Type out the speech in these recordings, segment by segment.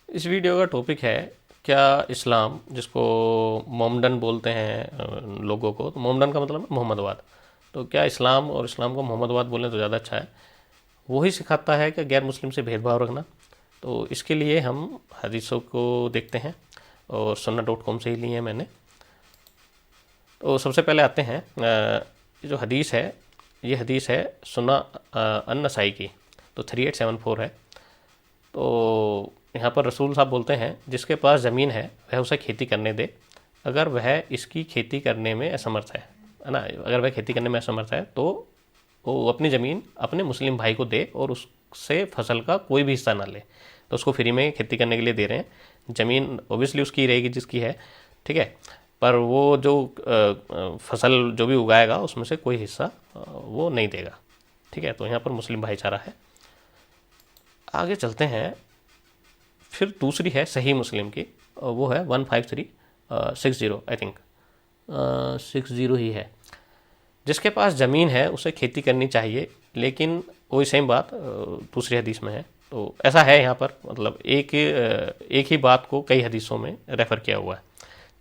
इस वीडियो का टॉपिक है, क्या इस्लाम, जिसको मोमडन बोलते हैं लोगों को, तो मोमडन का मतलब है मोहम्मदवाद। तो क्या इस्लाम और इस्लाम को मोहम्मदवाद बोलें तो ज़्यादा अच्छा है। वही सिखाता है कि गैर मुस्लिम से भेदभाव रखना। तो इसके लिए हम हदीसों को देखते हैं और sunnah.com से ही लिए हैं मैंने। तो सबसे पहले आते हैं, ये जो हदीस है, ये हदीस है सुन्ना अन-नसाई की, तो 3874 है। तो यहाँ पर रसूल साहब बोलते हैं, जिसके पास ज़मीन है वह उसे खेती करने दे, अगर वह इसकी खेती करने में असमर्थ है ना, अगर वह खेती करने में असमर्थ है तो वो अपनी ज़मीन अपने मुस्लिम भाई को दे और उससे फसल का कोई भी हिस्सा ना ले। तो उसको फ्री में खेती करने के लिए दे रहे हैं। ज़मीन ओबियसली उसकी रहेगी जिसकी है, ठीक है, पर वो जो फसल जो भी उगाएगा उसमें से कोई हिस्सा वो नहीं देगा, ठीक है। तो यहाँ पर मुस्लिम भाईचारा है। आगे चलते हैं, फिर दूसरी है सही मुस्लिम की, वो है 15360, आई थिंक 60 ही है। जिसके पास ज़मीन है उसे खेती करनी चाहिए, लेकिन वही सेम बात दूसरी हदीस में है। तो ऐसा है यहाँ पर, मतलब एक ही बात को कई हदीसों में रेफ़र किया हुआ है।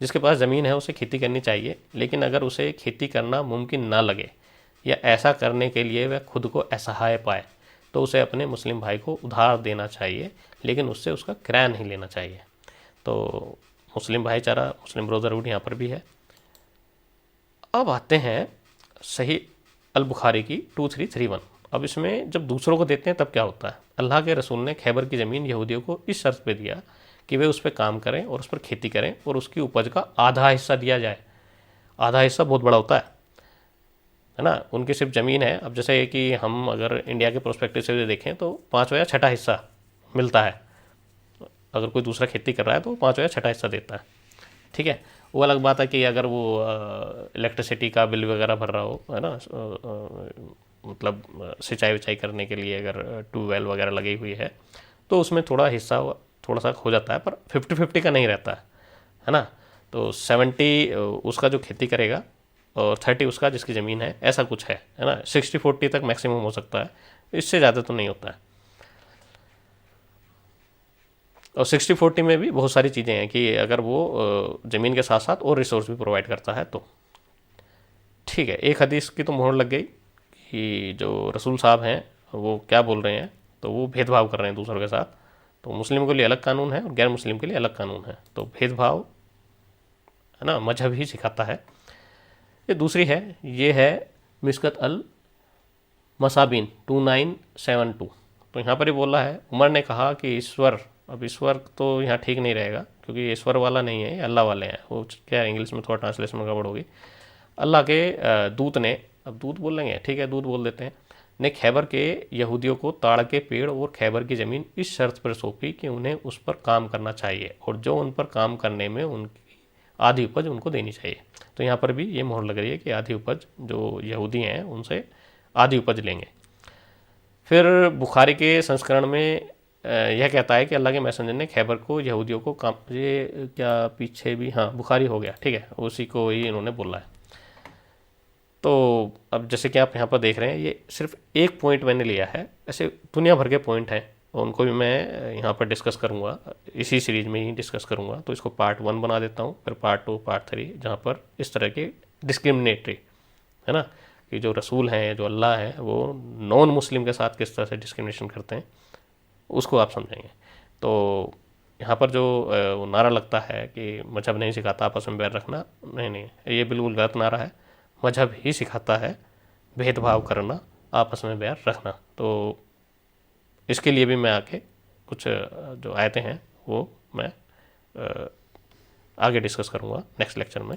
जिसके पास ज़मीन है उसे खेती करनी चाहिए, लेकिन अगर उसे खेती करना मुमकिन ना लगे या ऐसा करने के लिए वह खुद को असहाय पाए तो उसे अपने मुस्लिम भाई को उधार देना चाहिए, लेकिन उससे उसका किराया नहीं लेना चाहिए। तो मुस्लिम भाईचारा, मुस्लिम ब्रदरहुड यहाँ पर भी है। अब आते हैं सही अल बुखारी की 2331। अब इसमें जब दूसरों को देते हैं तब क्या होता है। अल्लाह के रसूल ने खैबर की ज़मीन यहूदियों को इस शर्त पे दिया कि वे उस पर काम करें और उस पर खेती करें और उसकी उपज का आधा हिस्सा दिया जाए। आधा हिस्सा बहुत बड़ा होता है ना। उनकी सिर्फ ज़मीन है। अब जैसे कि हम अगर इंडिया के प्रोस्पेक्टिव से देखें तो 5वां या 6ठा हिस्सा मिलता है। अगर कोई दूसरा खेती कर रहा है तो 5वां या 6ठा हिस्सा देता है, ठीक है। वो अलग बात है कि अगर वो इलेक्ट्रिसिटी का बिल वगैरह भर रहा हो, है ना, मतलब सिंचाई विचाई करने के लिए अगर ट्यूबवेल वगैरह लगी हुई है तो उसमें थोड़ा हिस्सा थोड़ा सा हो जाता है, पर 50-50 का नहीं रहता है ना। तो 70 उसका जो खेती करेगा और 30 उसका जिसकी ज़मीन है, ऐसा कुछ है ना। 60-40 तक मैक्सिमम हो सकता है, इससे ज़्यादा तो नहीं होता है। और 60-40 में भी बहुत सारी चीज़ें हैं कि अगर वो ज़मीन के साथ साथ और रिसोर्स भी प्रोवाइड करता है तो ठीक है। एक हदीस की तो मोहर लग गई कि जो रसूल साहब हैं वो क्या बोल रहे हैं, तो वो भेदभाव कर रहे हैं दूसरों के साथ। तो मुस्लिम के लिए अलग कानून है और गैर मुस्लिम के लिए अलग कानून है। तो भेदभाव, है ना, मजहब ही सिखाता है। ये दूसरी है, ये है मिस्कत अल मसाबिन 2972। तो यहाँ पर ही बोला है, उमर ने कहा कि ईश्वर, अब ईश्वर तो यहाँ ठीक नहीं रहेगा क्योंकि ईश्वर वाला नहीं है, ये अल्लाह वाले हैं। वो क्या है, इंग्लिश में थोड़ा ट्रांसलेशन में गड़बड़ होगी। अल्लाह के दूत ने, अब दूत बोल लेंगे, ठीक है, दूत बोल देते हैं, ने खैबर के यहूदियों को ताड़ के पेड़ और खैबर की ज़मीन इस शर्त पर सौंपी कि उन्हें उस पर काम करना चाहिए और जो उन पर काम करने में उनकी आधी उपज उनको देनी चाहिए। तो यहाँ पर भी ये मोहर लग रही है कि आधी उपज जो यहूदी हैं उनसे आधी उपज लेंगे। फिर बुखारी के संस्करण में यह कहता है कि अल्लाह के मैसेंजर ने खैबर को यहूदियों को काम, ये क्या पीछे भी, हाँ बुखारी हो गया, ठीक है, उसी को ही इन्होंने बोला है। तो अब जैसे कि आप यहाँ पर देख रहे हैं, ये सिर्फ एक पॉइंट मैंने लिया है, ऐसे दुनिया भर के पॉइंट हैं और उनको भी मैं यहाँ पर डिस्कस करूँगा, इसी सीरीज़ में ही डिस्कस करूँगा। तो इसको पार्ट 1 बना देता हूँ, फिर पार्ट 2, पार्ट 3, जहाँ पर इस तरह के डिस्क्रिमिनेटरी, है ना, कि जो रसूल हैं, जो अल्लाह है, वो नॉन मुस्लिम के साथ किस तरह से डिस्क्रिमिनेशन करते हैं उसको आप समझेंगे। तो यहाँ पर जो वो नारा लगता है कि मजहब नहीं सिखाता आपस में बैर रखना, नहीं नहीं, ये बिल्कुल गलत नारा है। मजहब ही सिखाता है भेदभाव करना, आपस में बैर रखना। तो इसके लिए भी मैं आके कुछ जो आयतें हैं वो मैं आगे डिस्कस करूँगा नेक्स्ट लेक्चर में।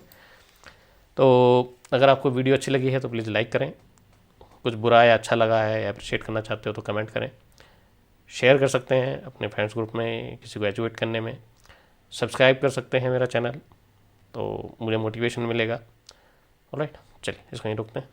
तो अगर आपको वीडियो अच्छी लगी है तो प्लीज़ लाइक करें, कुछ बुरा या अच्छा लगा है या अप्रिशिएट करना चाहते हो तो कमेंट करें, शेयर कर सकते हैं अपने फ्रेंड्स ग्रुप में किसी को एजुकेट करने में, सब्सक्राइब कर सकते हैं मेरा चैनल, तो मुझे मोटिवेशन मिलेगा। ऑलराइट, चलिए इसको यहीं रोकते हैं।